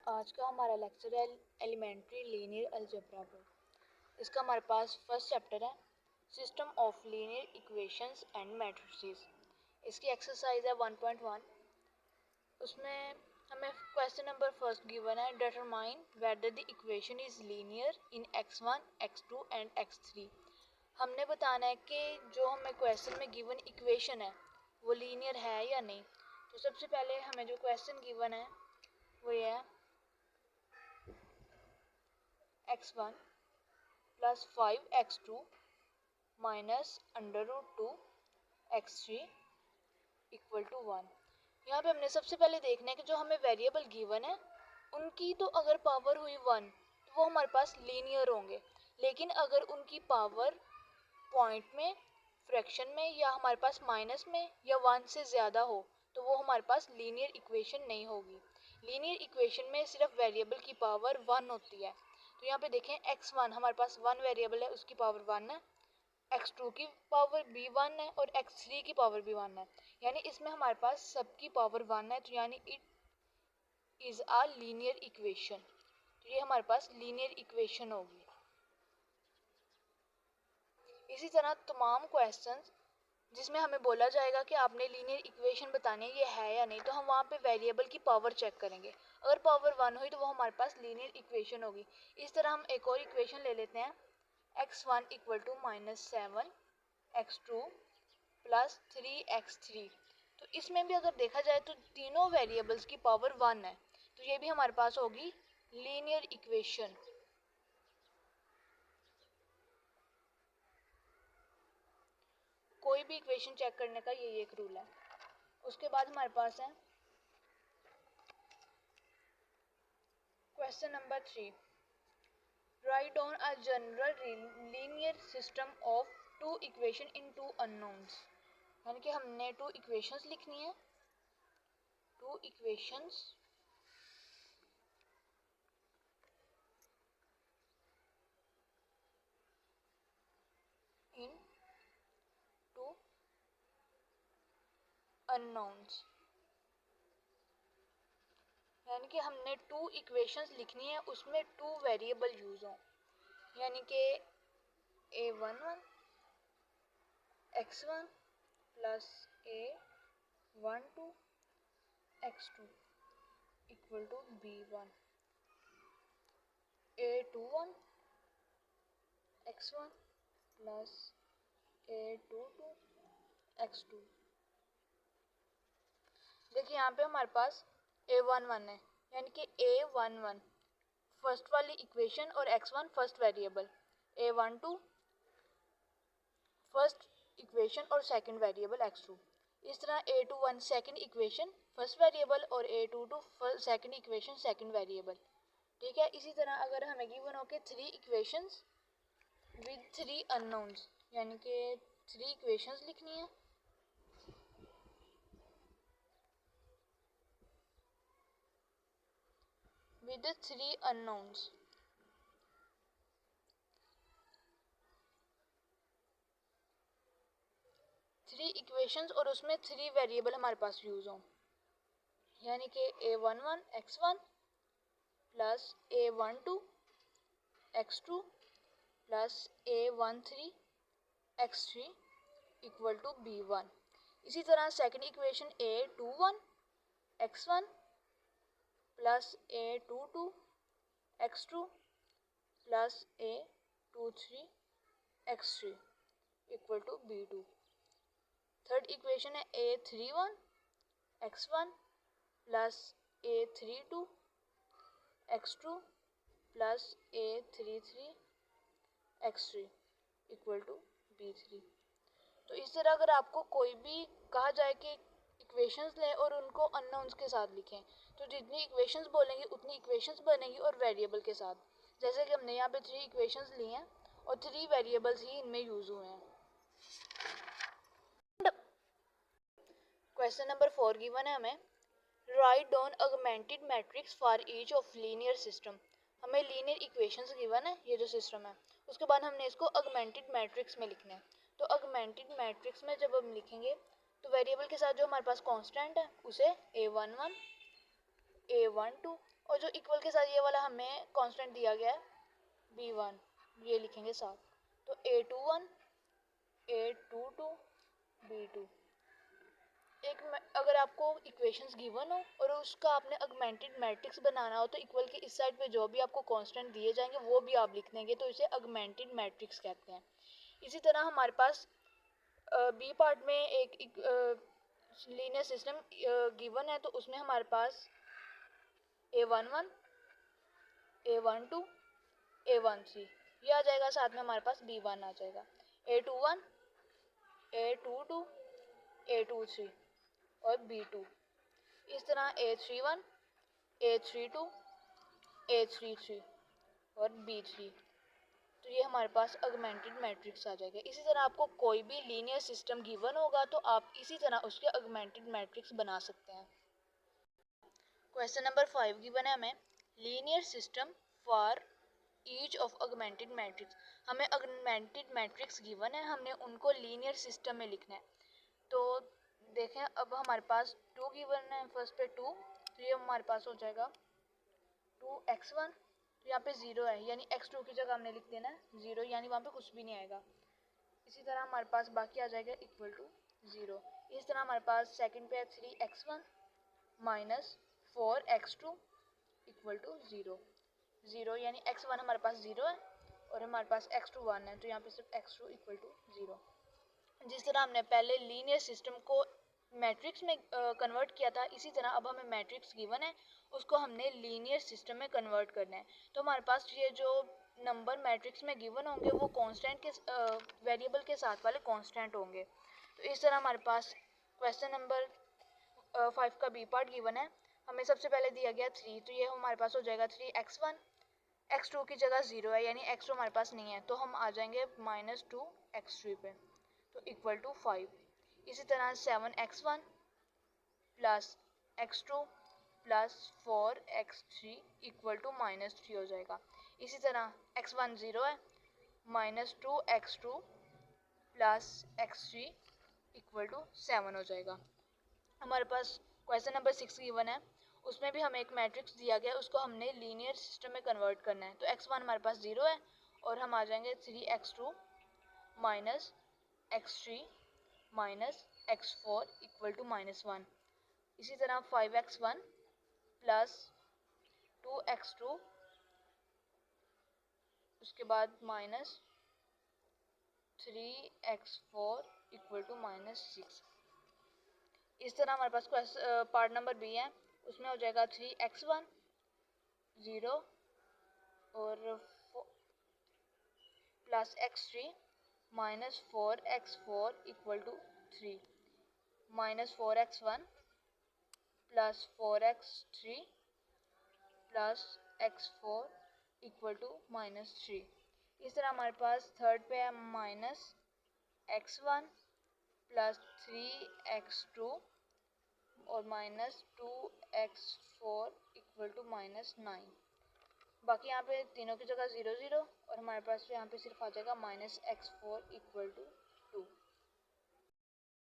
आज का हमारा लेक्चर है एलिमेंट्री लीनियर अलजेब्रा पर। इसका हमारे पास फर्स्ट चैप्टर है system of linear equations and matrices. इसकी एक्सरसाइज है 1.1। उसमें हमें क्वेश्चन नंबर फर्स्ट गिवन है determine whether the equation is linear in x1 x2 and x3। हमने बताना है कि जो हमें क्वेश्चन में गिवन इक्वेशन है वो लीनियर है या नहीं। तो सबसे पहले हमें जो क्वेश्चन गिवन है वो ये है x1 plus 5x2 minus under root 2 x3 equal to 1। यहाँ पे हमने सबसे पहले देखना है कि जो हमें वेरिएबल गिवन है उनकी तो अगर पावर हुई 1 तो वो हमारे पास लीनियर होंगे, लेकिन अगर उनकी पावर पॉइंट में, फ्रैक्शन में या हमारे पास माइनस में या 1 से ज़्यादा हो तो वो हमारे पास लीनियर इक्वेशन नहीं होगी। लीनियर इक्वेशन में सिर्फ वेरिएबल की पावर 1 होती है। तो यहाँ पे देखें x1 हमारे पास 1 वेरिएबल है, उसकी पावर 1 है, x2 की पावर भी 1 है और x3 की पावर भी 1 है, यानी इसमें हमारे पास सबकी पावर 1 है। तो यानी it is a linear equation. तो ये हमारे पास लीनियर इक्वेशन होगी। इसी तरह तमाम क्वेश्चंस जिसमें हमें बोला जाएगा कि आपने लीनियर इक्वेशन बतानी है ये है या नहीं, तो हम वहाँ पे वेरिएबल की पावर चेक करेंगे। अगर पावर 1 हुई तो वो हमारे पास लीनियर इक्वेशन होगी। इस तरह हम एक और इक्वेशन ले लेते हैं x1 equal to -7 x2 plus 3x3। तो इसमें भी अगर देखा जाए तो तीनों वेरिएबल्स की पावर 1 है, तो ये भी हमारे पास होगी लीनियर इक्वेशन। कोई भी इक्वेशन चेक करने का यही एक रूल है। उसके बाद हमारे पास है question number 3। Write down a general linear system of two equation in two unknowns. यानी कि हमने टू इक्वेशंस लिखनी है, two equations in two unknowns. यानी कि हमने टू इक्वेशंस लिखनी है, उसमें टू वेरिएबल यूज हो, यानी कि a11 x1 plus a12 x2 equal to b1, a21 x1 plus a22 x2। देखिए यहाँ पे हमारे पास a11 है, यानी कि a11 फर्स्ट वाली इक्वेशन और x1 first variable, a12 first equation और सेकंड वेरिएबल x2। इस तरह a21 second equation first variable और a22 second equation second variable. ठीक है। इसी तरह अगर हमें गिवन हो के 3 इक्वेशंस विद 3 अननोन्स, यानी कि 3 इक्वेशंस लिखनी है with the 3 unknowns। 3 इक्वेशंस और उसमें 3 वेरिएबल हमारे पास यूज हों, यानी कि a11 x1 plus a12 x2 plus a13 x3 equal to b1। इसी तरह second equation a21 x1 plus a22 x2 plus a23 x3 equal to b2। Third equation है a31 x1 plus a32 x2 plus a33 x3 equal to b3। तो इस तरह अगर आपको कोई भी कहा जाए कि इक्वेशंस लें और उनको अननोन्स के साथ लिखें, तो जितनी इक्वेशंस बोलेंगे उतनी इक्वेशंस बनेंगी और वेरिएबल के साथ। जैसे कि हमने यहाँ पे 3 इक्वेशंस ली हैं और 3 वेरिएबल्स ही इनमें यूज हुए हैं। क्वेश्चन नंबर 4 गिवन है हमें write down augmented matrix for each of linear system. हमें लीनियर इक्वेशंस गिवन है, ये जो सिस्टम है, उसके बाद हमने इसको ऑगमेंटेड मैट्रिक्स में लिखना है। तो ऑगमेंटेड मैट्रिक्स में जब हम लिखेंगे तो वेरिएबल के साथ जो हमारे पास कांस्टेंट है उसे a11 a12 और जो इक्वल के साथ ये वाला हमें कांस्टेंट दिया गया है b1, ये लिखेंगे साथ। तो a21, a22, b2। एक अगर आपको इक्वेशंस गिवन हो और उसका आपने ऑगमेंटेड मैट्रिक्स बनाना हो तो इक्वल के इस साइड पे जो भी आपको कांस्टेंट दिए जाएंगे वो भी आप लिख देंगे, तो इसे ऑगमेंटेड मैट्रिक्स कहते हैं। इसी तरह हमारे पास बी पार्ट में एक लीनियर सिस्टम गिवन है, तो उसमें हमारे पास a11, a12, a13 ये आ जाएगा, साथ में हमारे पास b1 आ जाएगा, a21, a22, a23 और b2। इस तरह a31, a32, a33 और b3। तो ये हमारे पास ऑगमेंटेड मैट्रिक्स आ जाएगा। इसी तरह आपको कोई भी लीनियर सिस्टम गिवन होगा तो आप इसी तरह उसके ऑगमेंटेड मैट्रिक्स बना सकते हैं। क्वेश्चन नंबर 5 गिवन है हमें linear system for each of augmented matrix. हमें ऑगमेंटेड मैट्रिक्स गिवन है, हमने उनको लीनियर सिस्टम में लिखना है। तो देखें, अब हमारे पास 2 गिवन है, फर्स्ट पे 2, तो ये हमारे पास हो जाएगा 2x1, तो यहाँ पे 0 है यानी x2 की जगह हमने लिख देना है 0, यानी वहाँ पे कुछ भी नहीं आएगा। इसी तरह हमारे पास बाकी आ जाएगा इक्वल टू 0। इस तरह हमारे पास सेकंड पे है 3x1 minus 4x2 equal to 0 यानी x1 हमारे पास 0 है और हमारे पास x2 1 है, तो यहाँ पे सिर्फ x2 इक्वल टू 0। जिस तरह हमने पहले लीनियर सिस्टम को मैट्रिक्स में कन्वर्ट किया था, इसी तरह अब हमें मैट्रिक्स गिवन है उसको हमने लीनियर सिस्टम में कन्वर्ट करना है। तो हमारे पास ये जो नंबर मैट्रिक्स में गिवन होंगे वो कांस्टेंट के वेरिएबल के साथ वाले कांस्टेंट होंगे। तो इस तरह हमारे पास क्वेश्चन नंबर 5 का बी पार्ट गिवन है। हमें सबसे पहले दिया गया 3, तो ये हमारे पास हो जाएगा 3x1, x2 की जगह 0 है यानी x2 हमारे पास नहीं है, तो हम आ जाएंगे -2x3 पे, तो इक्वल टू 5। इसी तरह 7x1 plus x2 plus 4x3 equal to -3 हो जाएगा। इसी तरह x1 0 है, -2x2 plus x3 equal to 7 हो जाएगा। हमारे पास क्वेश्चन नंबर 6 गिवन है, उसमें भी हमें एक मैट्रिक्स दिया गया, उसको हमने लीनियर सिस्टम में कन्वर्ट करना है। तो x1 हमारे पास 0 है और हम आ जाएंगे 3x2 minus x3 minus x4 equal to -1। इसी तरह 5x1 प्लस 2x2 उसके बाद माइनस 3x4 इक्वल टू -6। इस तरह हमारे पास पार्ट नंबर बी है, उसमें हो जाएगा 3x1 0 और plus x3 minus 4x4 equal to 3, minus 4x1 plus 4x3 plus x4 equal to -3। इस तरह हमारे पास थर्ड पे है -x1 प्लस 3x2 और -2x4 इक्वल टू -9। बाकी यहाँ पे तीनों की जगह 0 0 और हमारे पास यहाँ पे सिर्फ आ जाएगा -x4 इक्वल टू 2।